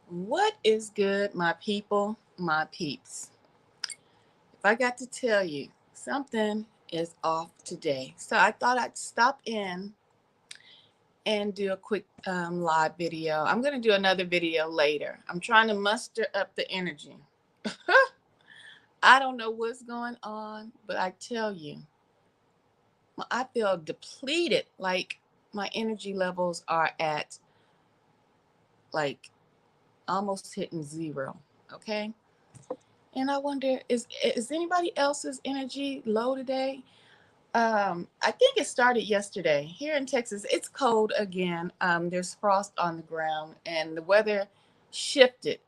What is good, my people, my peeps? If I got to tell you, something is off today. So I thought I'd stop in and do a quick live video. I'm going to do another video later. I'm trying to muster up the energy. I don't know what's going on, but I tell you, I feel depleted. Like my energy levels are at like almost hitting zero. Okay. And I wonder, is anybody else's energy low today? I think it started yesterday here in Texas. It's cold again. There's frost on the ground, and the weather shifted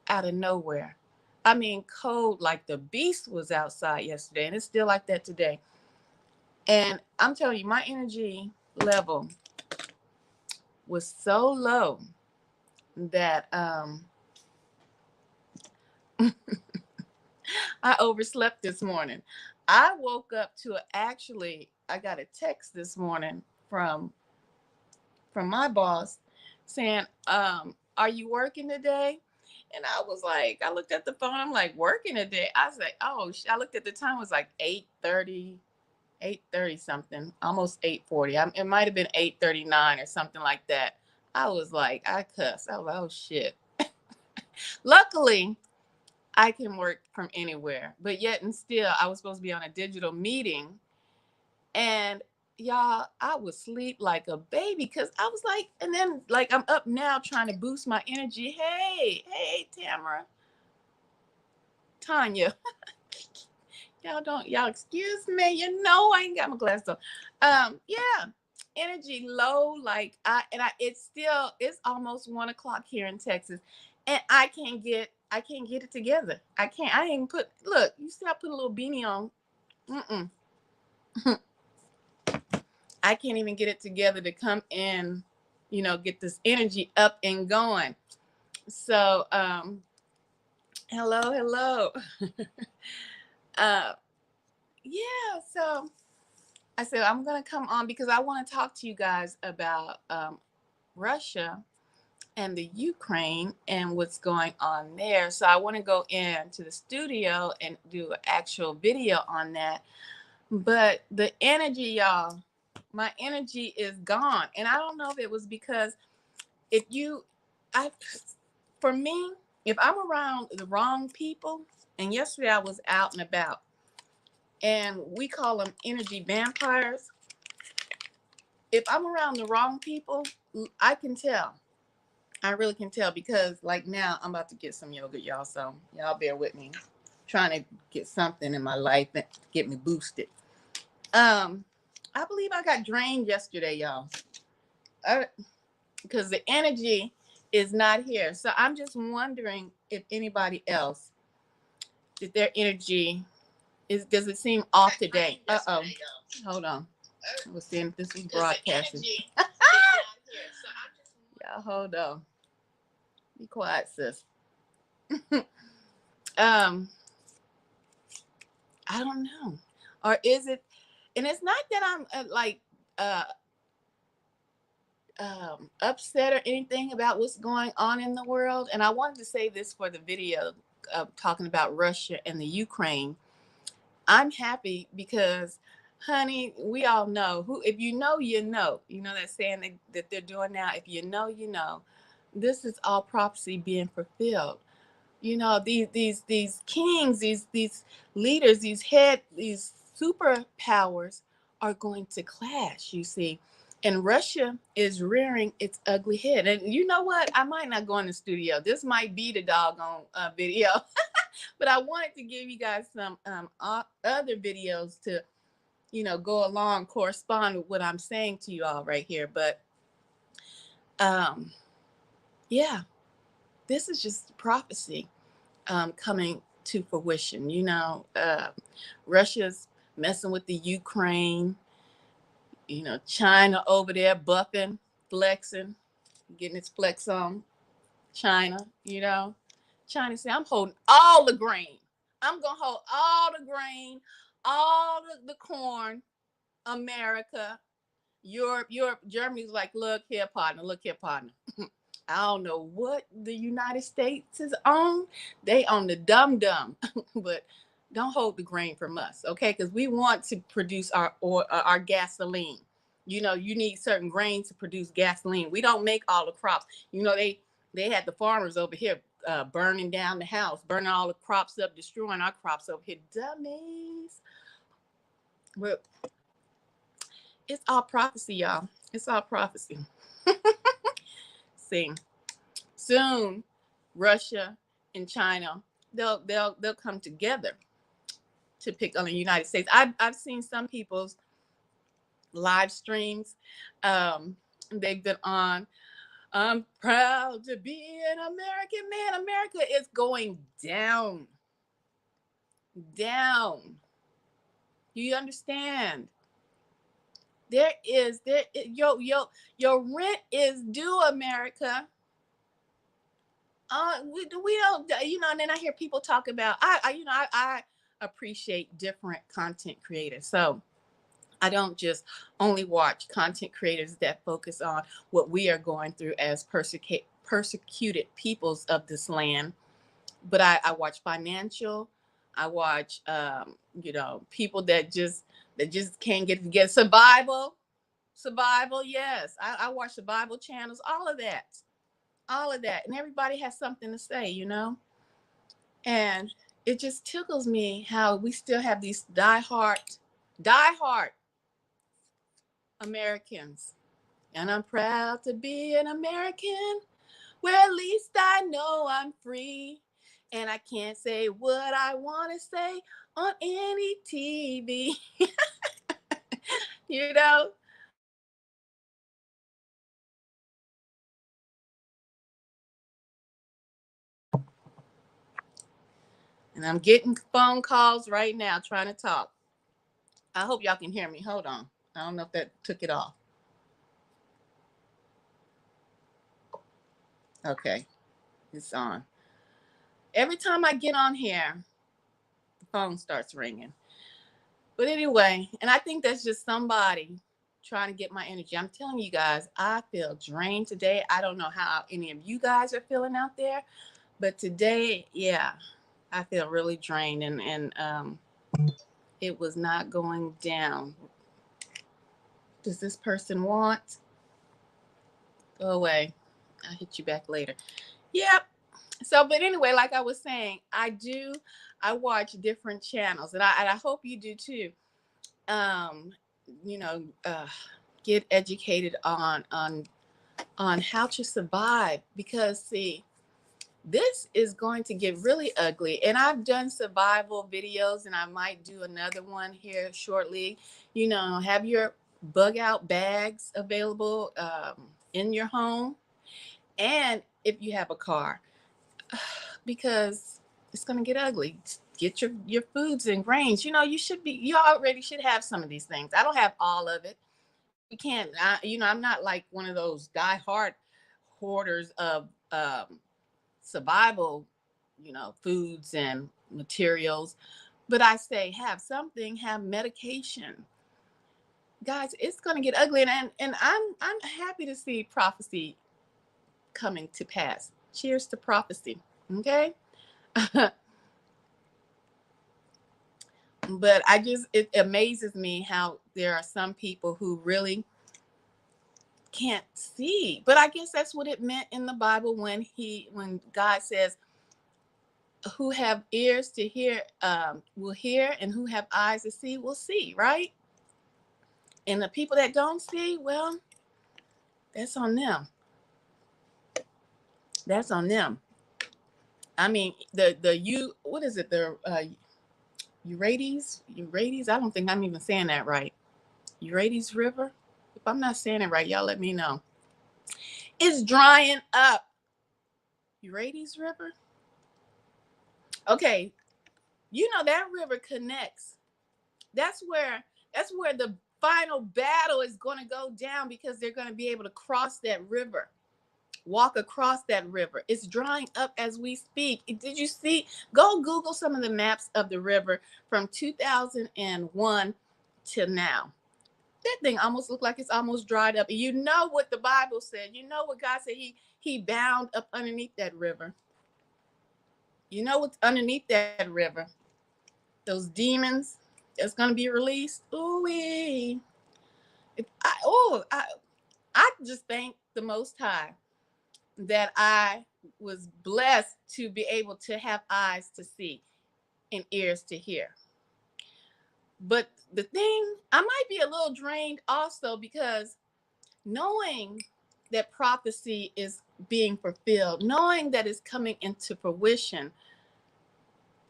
out of nowhere. I mean, cold like the beast was outside yesterday, and it's still like that today. And I'm telling you, my energy level was so low that I overslept this morning. I woke up to I got a text this morning from my boss saying, are you working today? And I was like, I looked at the phone, I'm like, working today. I was like, oh, I looked at the time, it was like 8:30, 8:30 something, almost 8:40. It might have been 8:39 or something like that. I was like, I cussed. I was like, oh shit. Luckily, I can work from anywhere, but yet and still, I was supposed to be on a digital meeting, and y'all, I would sleep like a baby because I was like, and then like I'm up now trying to boost my energy. Hey, Tamara, Tanya, y'all excuse me. You know I ain't got my glasses on. Yeah, energy low. Like it's almost 1 o'clock here in Texas, and I can't get it together. I ain't even put. Look, you see, I put a little beanie on. Mm-mm. I can't even get it together to come in, get this energy up and going. So, hello. uh, yeah. So I said I'm gonna come on because I want to talk to you guys about Russia and the Ukraine and what's going on there. So I want to go into the studio and do an actual video on that. But the energy, y'all, my energy is gone, and I don't know if it was because if you I for me, if I'm around the wrong people, and yesterday I was out and about, and we call them energy vampires. If I'm around the wrong people, I can tell. I really can tell because like now I'm about to get some yoga, y'all. So y'all bear with me. Trying to get something in my life that get me boosted. Um, I believe I got drained yesterday, y'all. Because the energy is not here. So I'm just wondering if anybody else, if their energy does it seem off today? Uh-oh. Hold on. I was seeing if this was broadcasting. Yeah, hold on. Be quiet, sis. um, I don't know. Or is it, and it's not that I'm uh upset or anything about what's going on in the world. And I wanted to say this for the video talking about Russia and the Ukraine. I'm happy because, honey, we all know who. If you know, you know. You know that saying that they're doing now. If you know, you know. This is all prophecy being fulfilled. You know these kings, these leaders, these superpowers are going to clash. You see, and Russia is rearing its ugly head. And you know what? I might not go in the studio. This might be the doggone video. But I wanted to give you guys some other videos to, go along, correspond with what I'm saying to you all right here. But um, yeah, this is just prophecy coming to fruition. Russia's messing with the Ukraine. China over there buffing, flexing, getting its flex on. China, China said, I'm holding all the grain. I'm going to hold all the grain, all the corn, America, Europe, Germany's like, look here, partner. I don't know what the United States is on. They on the dum-dum, but don't hold the grain from us, okay? Because we want to produce our gasoline. You know, you need certain grains to produce gasoline. We don't make all the crops. You know, they had the farmers over here burning down the house, burning all the crops up, destroying our crops over here. Dummies. But it's all prophecy, y'all. It's all prophecy. See, soon Russia and China, they'll come together to pick on the United States. I've seen some people's live streams. They've been on. I'm proud to be an American man. America is going down, down. You understand? Your rent is due, America. We don't, you know. And then I hear people talk about I appreciate different content creators, so I don't just only watch content creators that focus on what we are going through as persecuted peoples of this land, but I watch financial. I watch people that just can't get together. Survival. Yes, I watch survival channels. All of that, and everybody has something to say, and it just tickles me how we still have these diehard Americans. And I'm proud to be an American, where at least I know I'm free. And I can't say what I want to say on any TV. you know? And I'm getting phone calls right now trying to talk. I hope y'all can hear me. Hold on. I don't know if that took it off. Okay, it's on. Every time I get on here, the phone starts ringing. But anyway, and I think that's just somebody trying to get my energy. I'm telling you guys, I feel drained today. I don't know how any of you guys are feeling out there, but today, yeah, I feel really drained, and it was not going down. Does this person want? Go away. I'll hit you back later. Yep. So, but anyway, like I was saying, I watch different channels, and I hope you do too. Um, you know, get educated on how to survive, because see, this is going to get really ugly. And I've done survival videos, and I might do another one here shortly. Have your bug out bags available in your home, and if you have a car, because it's going to get ugly. Get your foods and grains. You already should have some of these things. I don't have all of it. We can't. I'm not like one of those die-hard hoarders of survival, foods and materials. But I say have something, have medication. Guys, it's gonna get ugly, and I'm happy to see prophecy coming to pass. Cheers to prophecy. Okay. But it amazes me how there are some people who really can't see. But I guess that's what it meant in the Bible when God says, who have ears to hear will hear, and who have eyes to see will see, right? And the people that don't see, well, that's on them. That's on them. I mean, what is it? The Euphrates. I don't think I'm even saying that right. Euphrates River. If I'm not saying it right, y'all let me know. It's drying up. Euphrates River. Okay, that river connects. That's where the final battle is going to go down, because they're going to be able to cross that river, walk across that river. It's drying up as we speak. Did you see? Go Google some of the maps of the river from 2001 to now. that thing almost looked like it's almost dried up. And you know what the Bible said. You know what God said. He bound up underneath that river. You know what's underneath that river? Those demons that's going to be released. Ooh, I just thank the Most High that I was blessed to be able to have eyes to see and ears to hear. But the thing, I might be a little drained also because knowing that prophecy is being fulfilled, knowing that it's coming into fruition,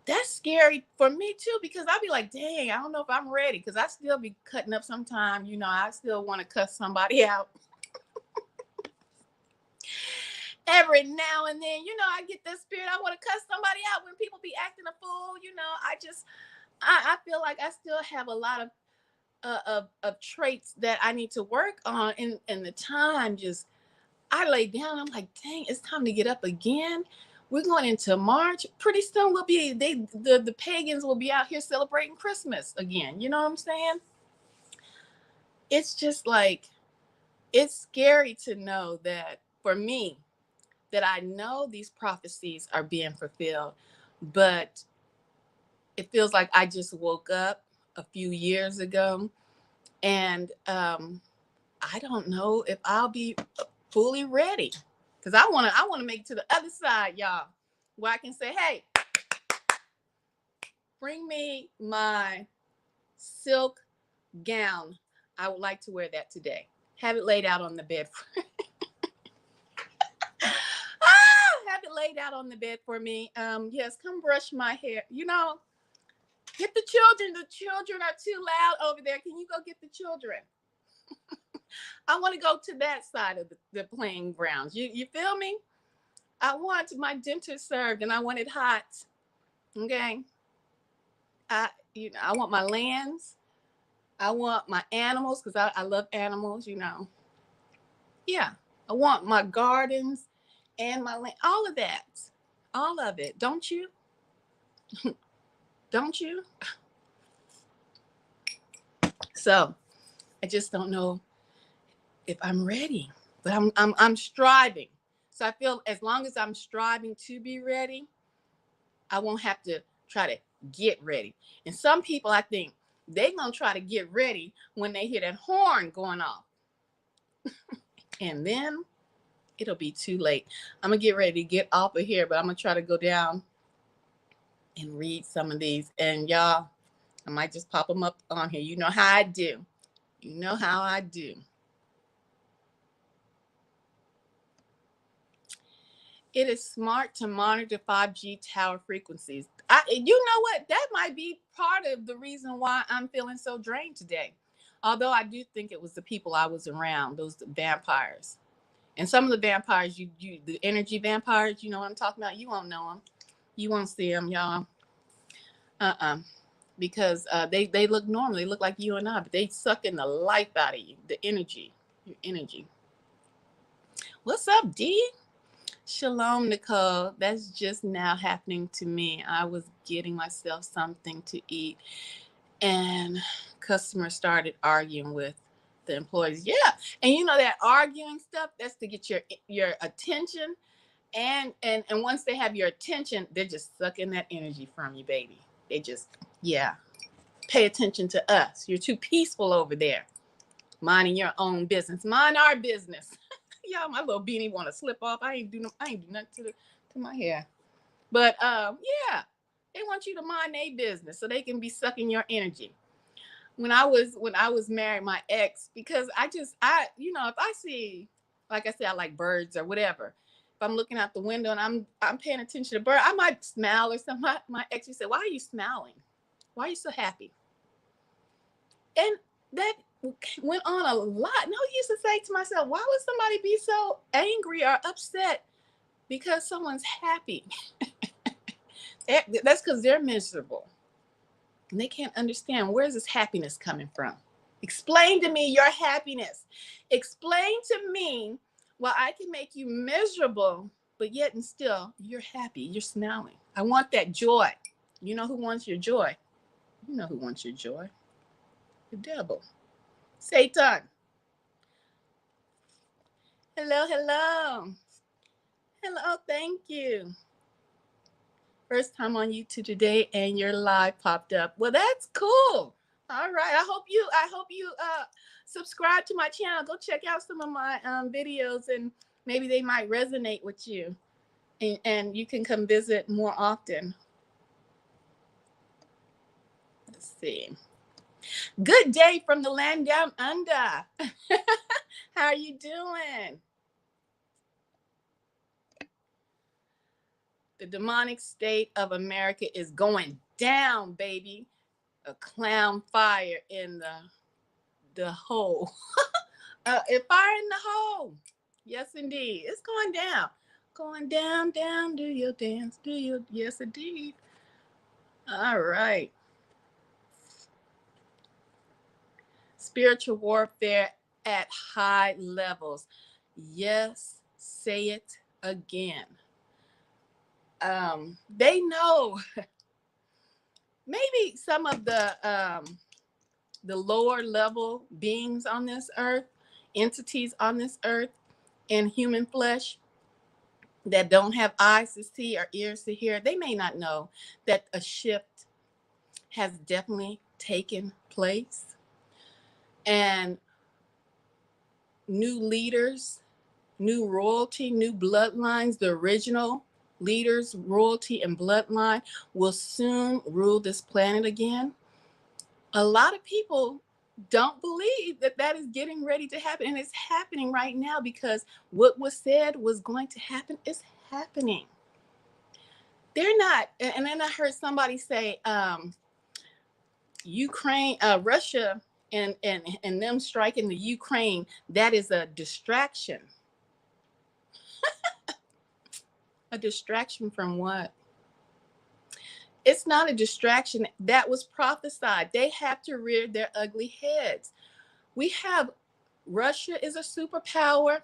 that's scary for me too, because I'll be like, dang, I don't know if I'm ready, because I still be cutting up sometime. I still want to cuss somebody out every now and then. I get this spirit. I want to cuss somebody out when people be acting a fool. I feel like I still have a lot of traits that I need to work on. And the time just, I lay down. I'm like, dang, it's time to get up again. We're going into March. Pretty soon the pagans will be out here celebrating Christmas again. You know what I'm saying? It's just like, it's scary to know that for me, that I know these prophecies are being fulfilled, but it feels like I just woke up a few years ago, and I don't know if I'll be fully ready, because I want to make it to the other side, y'all, where I can say, hey, bring me my silk gown. I would like to wear that today. Have it laid out on the bed. Have it laid out on the bed for me. Yes, come brush my hair. Get the children. The children are too loud over there. Can you go get the children? I want to go to that side of the playing grounds. You feel me? I want my dinner served, and I want it hot. Okay. I want my lands. I want my animals, because I love animals. Yeah. I want my gardens and my land. All of that. All of it. Don't you? Don't you? So I just don't know if I'm ready, but I'm striving. So I feel as long as I'm striving to be ready, I won't have to try to get ready. And some people, I think, they're going to try to get ready when they hear that horn going off. And then it'll be too late. I'm going to get ready to get off of here, but I'm going to try to go down and read some of these. And y'all, I might just pop them up on here. You know how I do. You know how I do. It is smart to monitor 5G tower frequencies. You know what? That might be part of the reason why I'm feeling so drained today. Although I do think it was the people I was around, those vampires. And some of the vampires, the energy vampires, you know what I'm talking about? You won't know them. You won't see them, y'all. Because they look normal. They look like you and I, but they suck in the life out of you, the energy, your energy. What's up, D? Shalom, Nicole. That's just now happening to me. I was getting myself something to eat, and customers started arguing with the employees. Yeah, and that arguing stuff, that's to get your attention, and once they have your attention, they're just sucking that energy from you, baby. They just, yeah. Pay attention to us. You're too peaceful over there, minding your own business. Mind our business. Y'all, my little beanie want to slip off. I ain't do nothing to my hair. But yeah, they want you to mind their business so they can be sucking your energy. When I was married, my ex, because if I see, like I said, I like birds or whatever. If I'm looking out the window and I'm paying attention to bird, I might smile or something. My ex would say, "Why are you smiling? Why are you so happy?" And that went on a lot. And I used to say to myself, why would somebody be so angry or upset because someone's happy? That's because they're miserable. And they can't understand, where's this happiness coming from? Explain to me your happiness. Explain to me why I can make you miserable, but yet and still you're happy. You're smiling. I want that joy. You know who wants your joy? You know who wants your joy? The devil. Satan. Hello, hello. Hello, thank you. First time on YouTube today and your live popped up. Well, that's cool. All right. I hope you subscribe to my channel. Go check out some of my videos and maybe they might resonate with you. And you can come visit more often. Let's see. Good day from the land down under. How are you doing? The demonic state of America is going down, baby. A clown fire in the hole. A fire in the hole. Yes, indeed. It's going down. Going down, down. Do your dance. Do your, yes, indeed. All right. Spiritual warfare at high levels. Yes, say it again. They know maybe some of the lower level beings on this earth, entities on this earth in human flesh that don't have eyes to see or ears to hear, they may not know that a shift has definitely taken place. And new leaders, new royalty, new bloodlines, the original leaders, royalty, and bloodline will soon rule this planet again. A lot of people don't believe that that is getting ready to happen, and it's happening right now because what was said was going to happen is happening. They're not, and then I heard somebody say Ukraine, Russia, and them striking the Ukraine, that is a distraction. A distraction from what? It's not a distraction. That was prophesied. They have to rear their ugly heads. We have Russia is a superpower.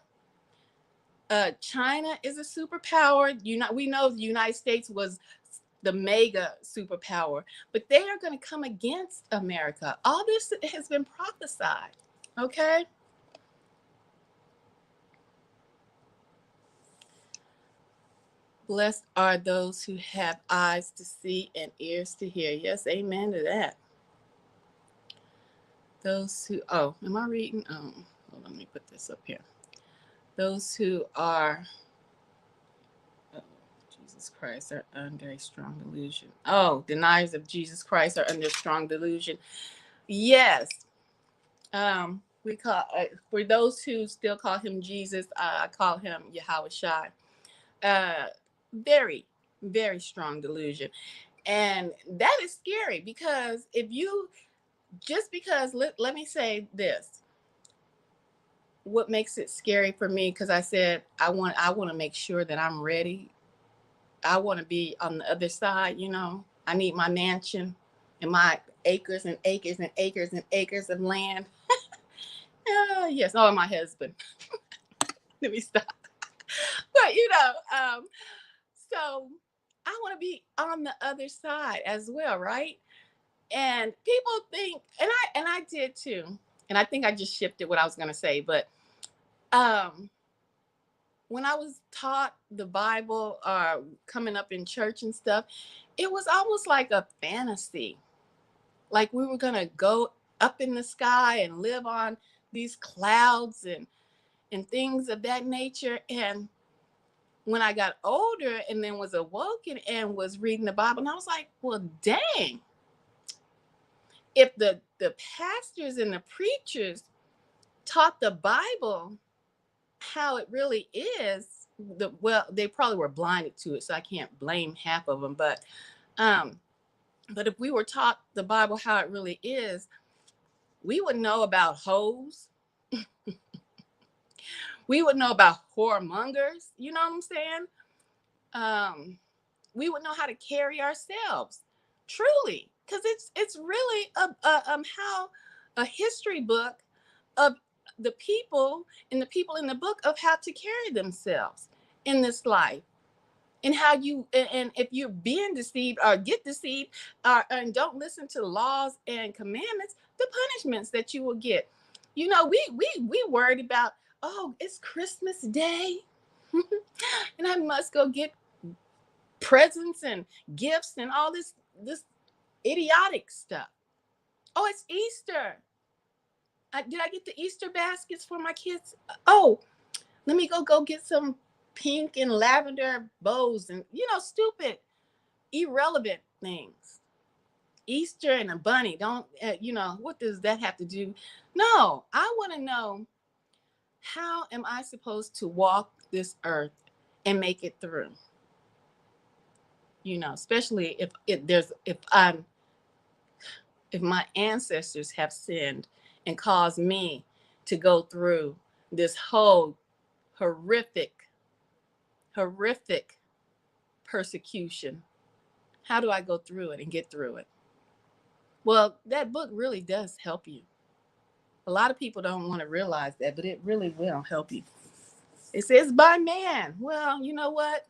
China is a superpower. We know the United States was the mega superpower, but they are going to come against America. All this has been prophesied. Okay. Blessed are those who have eyes to see and ears to hear. Yes, amen to that. Those who, oh, am I reading? Hold on, let me put this up here. Those who are, oh, Jesus Christ, are under a strong delusion. Oh, deniers of Jesus Christ are under strong delusion. Yes. We call, for those who still call him Jesus, I call him Yahweh Shai. Very, very strong delusion. And that is scary because if you, just because, let me say this, what makes it scary for me, because I said I want to make sure that I'm ready. I want to be on the other side, I need my mansion and my acres and acres and acres and acres of land. Yes, oh, my husband. Let me stop. But so I want to be on the other side as well, right? And people think, and I did too. And I think I just shifted what I was going to say, but when I was taught the Bible, coming up in church and stuff, it was almost like a fantasy. Like we were going to go up in the sky and live on these clouds and things of that nature. And when I got older and then was awoken and was reading the Bible, and I was like, well, dang, if the pastors and the preachers taught the Bible how it really is, they probably were blinded to it, so I can't blame half of them. But if we were taught the Bible how it really is, we would know about hoes. We would know about whoremongers. You know what I'm saying? We would know how to carry ourselves, truly, because it's really how a history book of the people and the people in the book of how to carry themselves in this life, and how and if you're being deceived or get deceived and don't listen to laws and commandments, the punishments that you will get. You know, we worried about, oh, it's Christmas Day, and I must go get presents and gifts and all this idiotic stuff. Oh, it's Easter. Did I get the Easter baskets for my kids? Oh, let me go get some pink and lavender bows and, stupid, irrelevant things. Easter and a bunny, don't, what does that have to do? No, I want to know, how am I supposed to walk this earth and make it through? Especially if my ancestors have sinned and caused me to go through this whole horrific persecution. How do I go through it and get through it? Well, that book really does help you. A lot of people don't want to realize that, but it really will help you. It says by man. Well, you know what?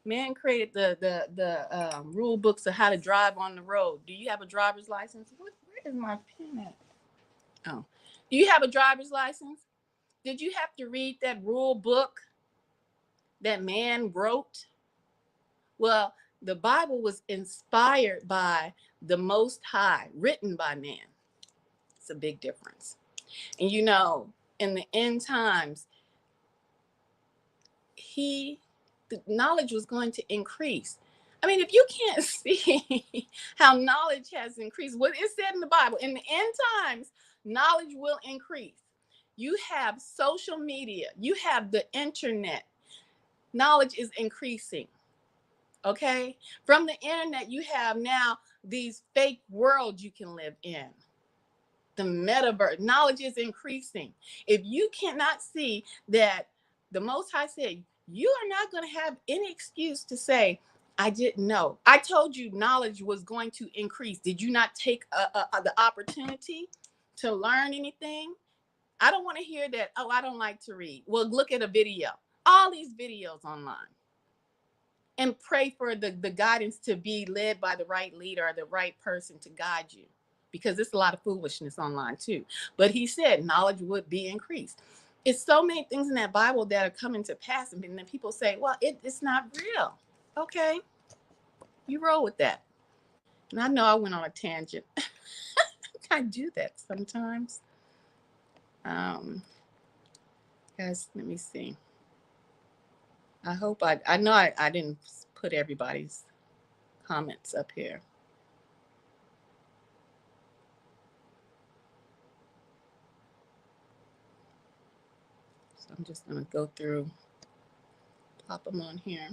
Man created the rule books of how to drive on the road. Do you have a driver's license? Where is my pen at? Oh, do you have a driver's license? Did you have to read that rule book that man wrote? Well, the Bible was inspired by the Most High, written by man. It's a big difference. And in the end times, the knowledge was going to increase. I mean, if you can't see how knowledge has increased, what is said in the Bible, in the end times, knowledge will increase. You have social media, you have the internet. Knowledge is increasing. Okay? From the internet, you have now these fake worlds you can live in. The metaverse. Knowledge is increasing. If you cannot see that the Most High said, you are not going to have any excuse to say, I didn't know. I told you knowledge was going to increase. Did you not take the opportunity to learn anything? I don't want to hear that, oh, I don't like to read. Well, look at a video. All these videos online. And pray for the guidance to be led by the right leader or the right person to guide you. Because there's a lot of foolishness online too. But he said knowledge would be increased. It's so many things in that Bible that are coming to pass. And then people say, well, it's not real. Okay. You roll with that. And I know I went on a tangent. I do that sometimes. Guys, let me see. I hope I know I didn't put everybody's comments up here. So I'm just going to go through, pop them on here.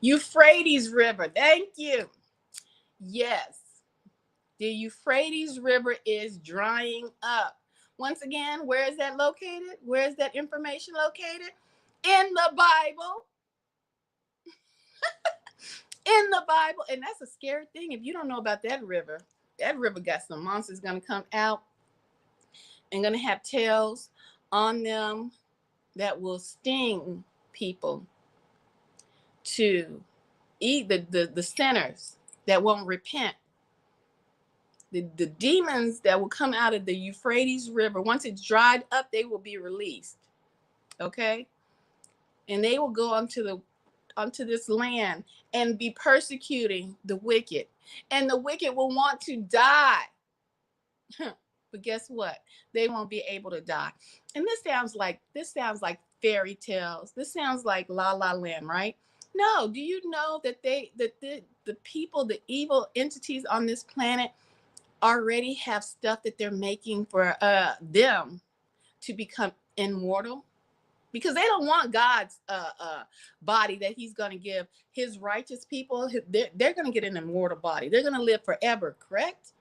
Euphrates River. Thank you. Yes. The Euphrates River is drying up. Once again, where is that located? Where is that information located? In the Bible. In the Bible. And that's a scary thing. If you don't know about that river got some monsters going to come out and going to have tails on them that will sting people to eat the sinners that won't repent. The demons that will come out of the Euphrates River, once it's dried up, they will be released. Okay? And they will go onto this land and be persecuting the wicked. And the wicked will want to die. But guess what? They won't be able to die. And this sounds like fairy tales. This sounds like La La Land, right? No, do you know that the people, the evil entities on this planet already have stuff that they're making for them to become immortal? Because they don't want God's body that he's going to give his righteous people. They're going to get an immortal body. They're going to live forever, correct?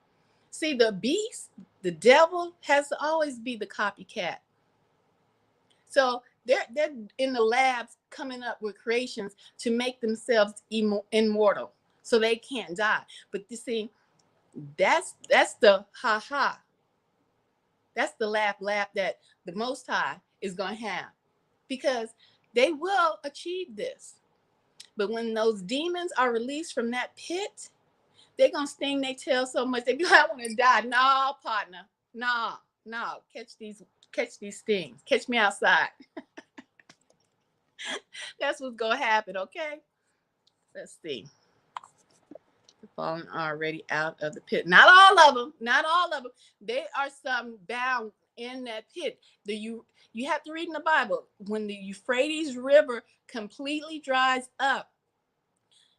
See, the beast, the devil, has to always be the copycat. So they're in the labs coming up with creations to make themselves immortal so they can't die. But you see, that's the ha-ha. That's the laugh that the Most High is going to have, because they will achieve this. But when those demons are released from that pit, they're going to sting their tail so much. They be like, I want to die. Nah, partner. Nah. No, catch these things. Catch me outside. That's what's gonna happen, okay? Let's see. The fallen are already out of the pit. Not all of them. Not all of them. There are some bound in that pit. You have to read in the Bible when the Euphrates River completely dries up.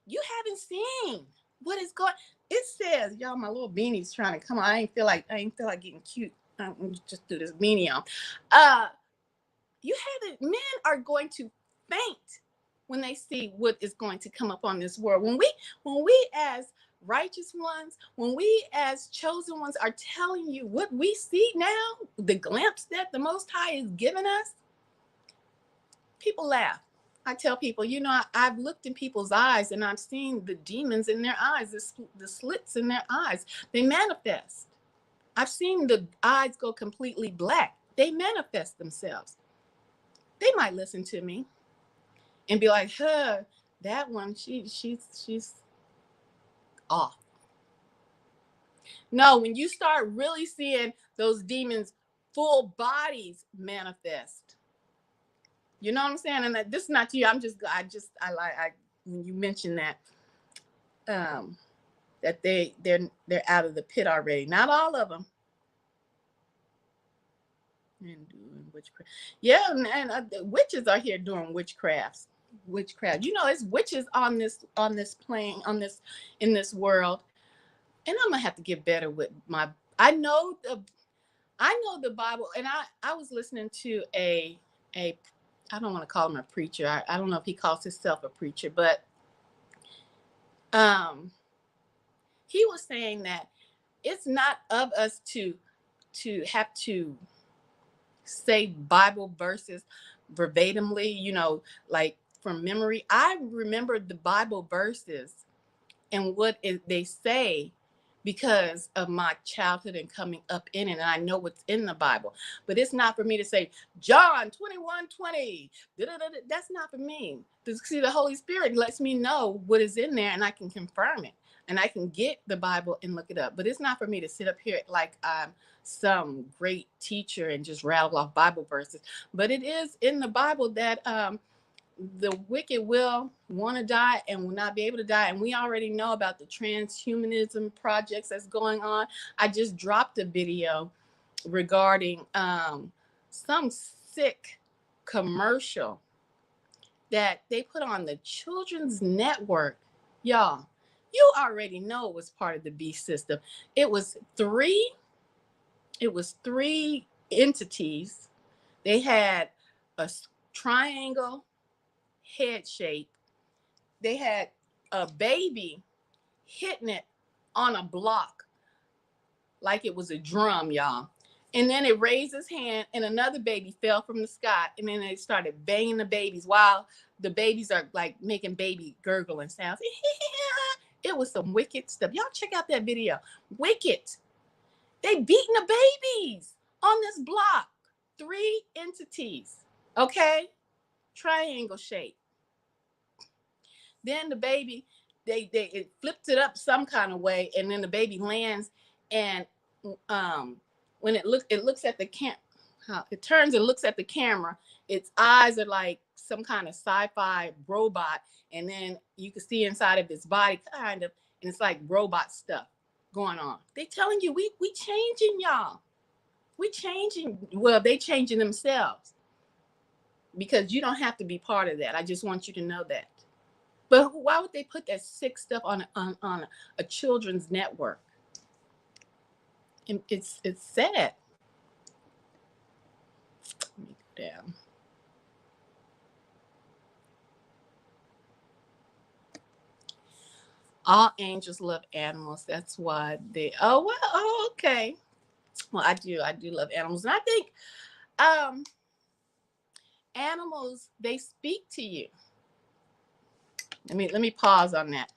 You haven't seen what is going. It says, y'all, my little beanie's trying to come on. I ain't feel like getting cute. I'm just do this beanie on. You haven't. Men are going to faint when they see what is going to come up on this world. When we as righteous ones, when we as chosen ones are telling you what we see now, the glimpse that the Most High is giving us, people laugh. I tell people, I've looked in people's eyes and I've seen the demons in their eyes, the slits in their eyes. They manifest. I've seen the eyes go completely black. They manifest themselves. They might listen to me and be like, that one, she's off. No, when you start really seeing those demons full bodies manifest, you know what I'm saying? And this is not to you. I when you mentioned that, that they're out of the pit already. Not all of them. And doing witchcraft. Yeah, and witches are here doing witchcraft. It's witches on this plane, in this world. And I'm gonna have to get better with my. I know the Bible, and I was listening to a I don't want to call him a preacher. I don't know if he calls himself a preacher, but he was saying that it's not of us to have to say Bible verses verbatimly, like from memory. I remember the Bible verses and what they say because of my childhood and coming up in it. And I know what's in the Bible. But it's not for me to say, John 21:20. That's not for me. See, the Holy Spirit lets me know what is in there and I can confirm it. And I can get the Bible and look it up. But it's not for me to sit up here like I'm some great teacher and just rattle off Bible verses. But it is in the Bible that the wicked will want to die and will not be able to die. And we already know about the transhumanism projects that's going on. I just dropped a video regarding some sick commercial that they put on the Children's Network. Y'all, you already know it was part of the beast system. It was three entities. They had a triangle head shape. They had a baby hitting it on a block like it was a drum, y'all. And then it raised his hand and another baby fell from the sky. And then they started banging the babies while the babies are like making baby gurgling sounds. It was some wicked stuff. Y'all check out that video. Wicked. They beating the babies on this block. 3 entities. Okay? Triangle shape. Then the baby, it flipped it up some kind of way, and then the baby lands, and when it looks at the it turns and looks at the camera. Its eyes are like some kind of sci-fi robot, and then you can see inside of its body kind of, and it's like robot stuff going on. They telling you we changing, y'all. We changing. Well, they changing themselves because you don't have to be part of that. I just want you to know that. But why would they put that sick stuff on a children's network? And it's sad. Let me go down. All angels love animals. That's why they. Oh well. Oh, okay. Well, I do love animals, and I think animals, they speak to you. Let me pause on that.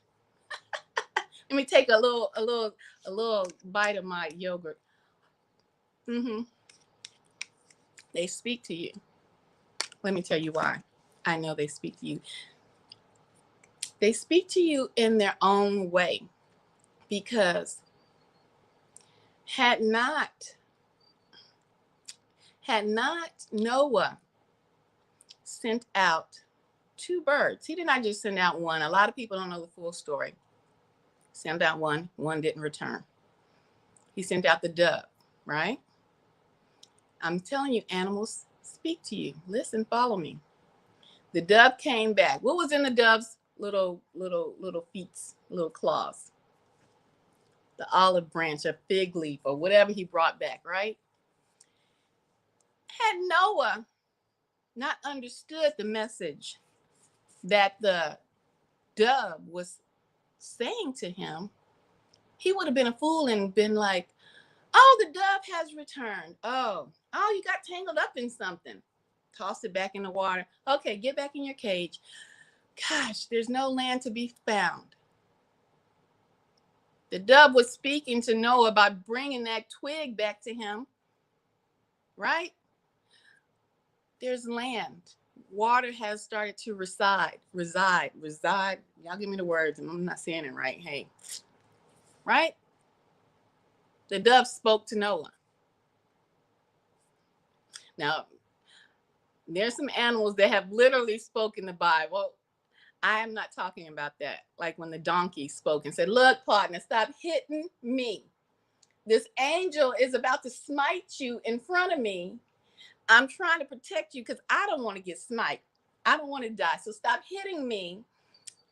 Let me take a little bite of my yogurt. They speak to you. Let me tell you why. I know they speak to you. They speak to you in their own way, because had not Had not Noah sent out 2 birds, he did not just send out one. A lot of people don't know the full story. Sent out one didn't return. He sent out the dove, right? I'm telling you, animals speak to you. Listen, follow me. The dove came back. What was in the dove's little feet, little claws? The olive branch, a fig leaf, or whatever he brought back, right? Had Noah not understood the message that the dove was saying to him, he would have been a fool and been like, oh, the dove has returned. Oh, you got tangled up in something. Toss it back in the water. Okay, get back in your cage. Gosh, there's no land to be found. The dove was speaking to Noah by bringing that twig back to him, right? There's land. Water has started to reside. Y'all give me the words, and I'm not saying it right. Hey, right? The dove spoke to Noah. Now, there's some animals that have literally spoken the Bible. I am not talking about that. Like when the donkey spoke and said, look, partner, stop hitting me. This angel is about to smite you in front of me. I'm trying to protect you because I don't want to get smite. I don't want to die. So stop hitting me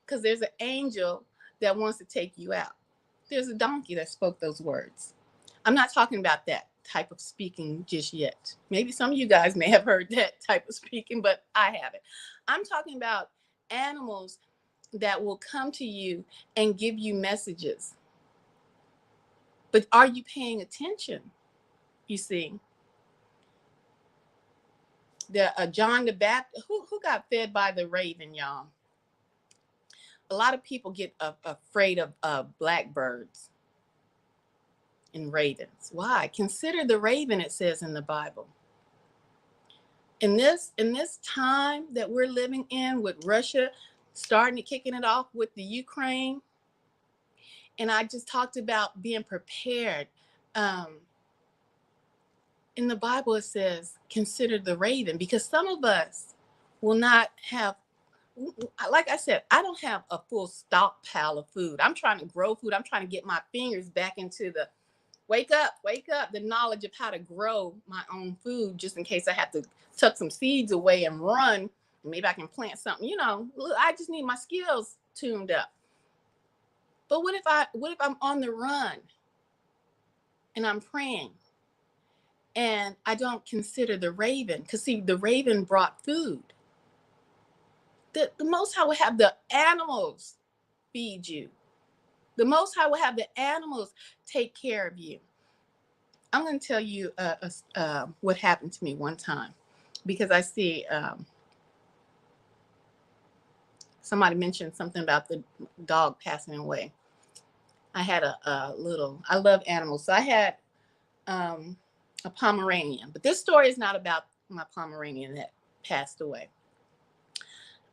because there's an angel that wants to take you out. There's a donkey that spoke those words. I'm not talking about that type of speaking just yet. Maybe some of you guys may have heard that type of speaking, but I haven't. I'm talking about animals that will come to you and give you messages. But are you paying attention? You see, John the Baptist, who got fed by the raven, y'all? A lot of people get afraid of blackbirds and ravens. Why? Consider the raven, it says in the Bible. In this time that we're living in, with Russia kicking it off with the Ukraine, and I just talked about being prepared. In the Bible, it says, consider the raven, because some of us will not have, like I said, I don't have a full stockpile of food. I'm trying to grow food. I'm trying to get my fingers back into the wake up, the knowledge of how to grow my own food, just in case I have to tuck some seeds away and run. Maybe I can plant something, I just need my skills tuned up. But what if I'm on the run and I'm praying and I don't consider the raven? Because see, the raven brought food. The Most High will have the animals feed you. The Most High will have the animals take care of you. I'm going to tell you what happened to me one time, because I see somebody mentioned something about the dog passing away. I had I love animals. So I had a Pomeranian, but this story is not about my Pomeranian that passed away.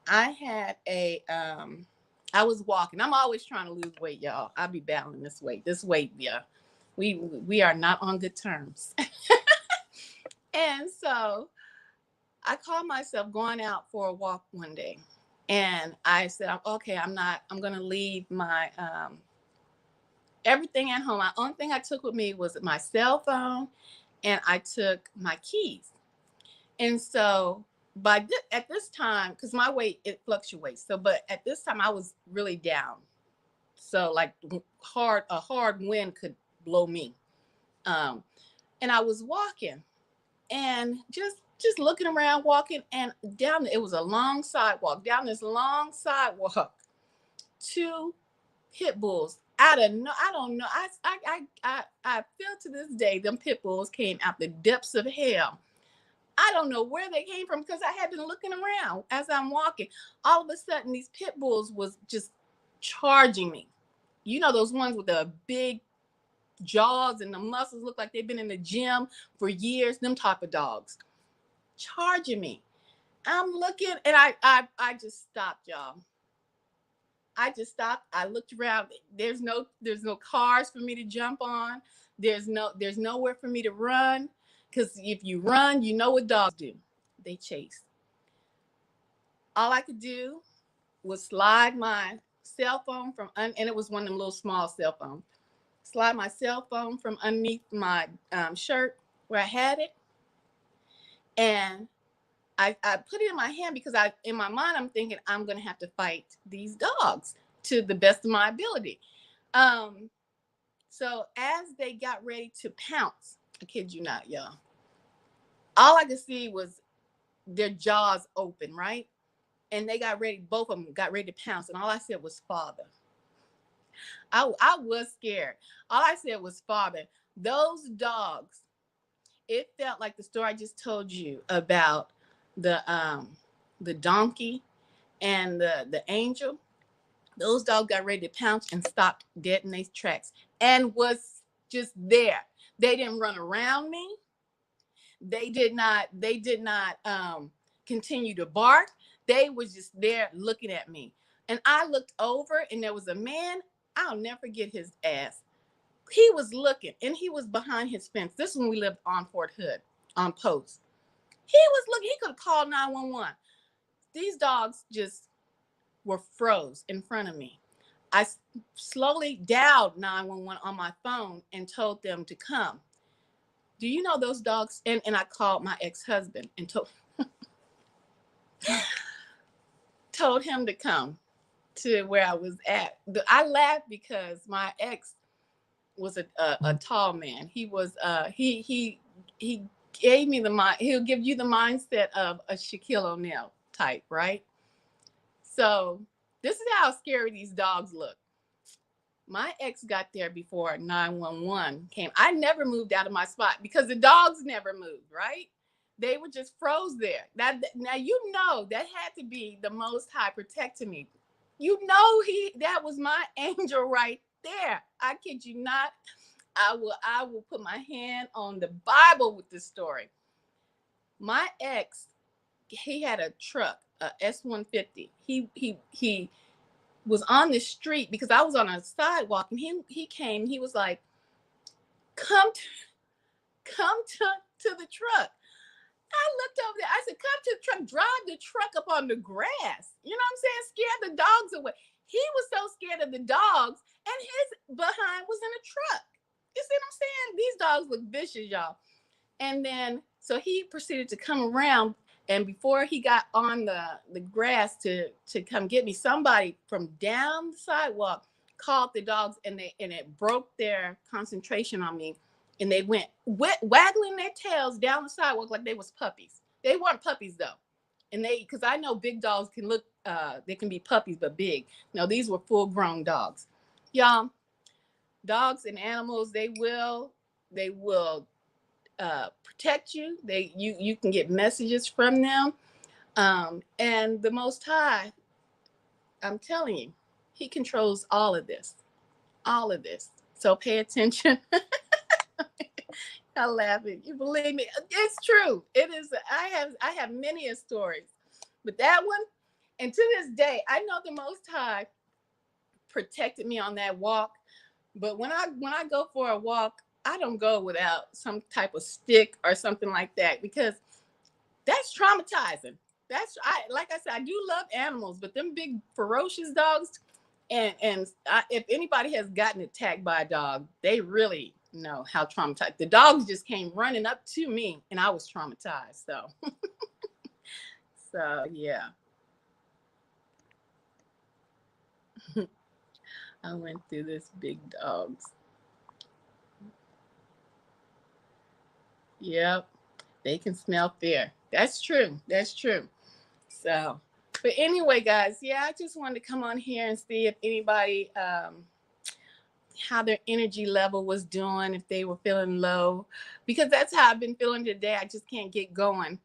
I had I was walking. I'm always trying to lose weight, y'all. I'll be battling this weight. Yeah. We are not on good terms. And so I called myself going out for a walk one day. And I said, okay, I'm going to leave my everything at home. The only thing I took with me was my cell phone, and I took my keys. And so at this time, because my weight, it fluctuates. So, but at this time I was really down. So like a hard wind could blow me. And I was walking and just looking around, walking, and it was a long sidewalk. Down this long sidewalk, 2 pit bulls I don't know. I feel to this day them pit bulls came out the depths of hell. I don't know where they came from, because I had been looking around as I'm walking. All of a sudden, these pit bulls was just charging me. You know, those ones with the big jaws and the muscles look like they've been in the gym for years. Them type of dogs charging me. I'm looking, and I just stopped, y'all. I just stopped. I looked around. There's no cars for me to jump on. There's nowhere for me to run, Because if you run, you know what dogs do. They chase. All I could do was slide my cell phone from, and it was one of them little small cell phones. Slide my cell phone from underneath my shirt where I had it. And I put it in my hand because in my mind, I'm thinking I'm going to have to fight these dogs to the best of my ability. So as they got ready to pounce, I kid you not, y'all, all I could see was their jaws open, right? And they got ready, both of them got ready to pounce. And all I said was, Father. I was scared. All I said was, Father. Those dogs, it felt like the story I just told you about the donkey and the angel. Those dogs got ready to pounce and stopped dead in their tracks and was just there. They didn't run around me. They did not continue to bark. They was just there looking at me. And I looked over and there was a man, I'll never forget his ass. He was looking and he was behind his fence. This is when we lived on Fort Hood, on post. He was looking, he could have called 911. These dogs just were froze in front of me. I slowly dialed 911 on my phone and told them to come. Do you know those dogs? And I called my ex-husband and told him to come to where I was at. I laughed because my ex was a tall man. He was he gave me he'll give you the mindset of a Shaquille O'Neal type, right? So this is how scary these dogs look. My ex got there before 911 came. I never moved out of my spot because the dogs never moved, right? They were just froze there. Now you know that had to be the Most High protecting me. You know that was my angel right there. I kid you not. I will put my hand on the Bible with this story. My ex, he had a truck, a S-150. He was on the street because I was on a sidewalk, and he came. He was like, come to the truck. I looked over there. I said, come to the truck. Drive the truck up on the grass. You know what I'm saying? Scare the dogs away. He was so scared of the dogs, and his behind was in a truck. You see what I'm saying? These dogs look vicious, y'all. And then, so he proceeded to come around. And before he got on the grass to come get me, somebody from down the sidewalk called the dogs, and it broke their concentration on me. And they went waggling their tails down the sidewalk like they was puppies. They weren't puppies though. And because I know big dogs can look, they can be puppies, but big. No, these were full grown dogs. Y'all, dogs and animals, they will protect you. You can get messages from them. And the Most High, I'm telling you, he controls all of this. So pay attention. I laugh at you. Believe me, it's true. It is. I have many stories, but that one, and to this day, I know the Most High protected me on that walk. But when I go for a walk, I don't go without some type of stick or something like that, because that's traumatizing. Like I said, I do love animals, but them big ferocious dogs, and if anybody has gotten attacked by a dog, they really know how traumatized. The dogs just came running up to me, and I was traumatized. So yeah. I went through this big dogs. Yep. They can smell fear. That's true. So, but anyway, guys, yeah, I just wanted to come on here and see if anybody, how their energy level was doing, if they were feeling low, because that's how I've been feeling today. I just can't get going.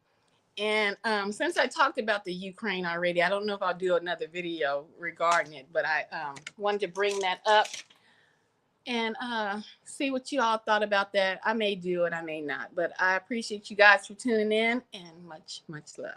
And since I talked about the Ukraine already, I don't know if I'll do another video regarding it, but I wanted to bring that up and see what you all thought about that. I may do it, I may not, but I appreciate you guys for tuning in, and much love.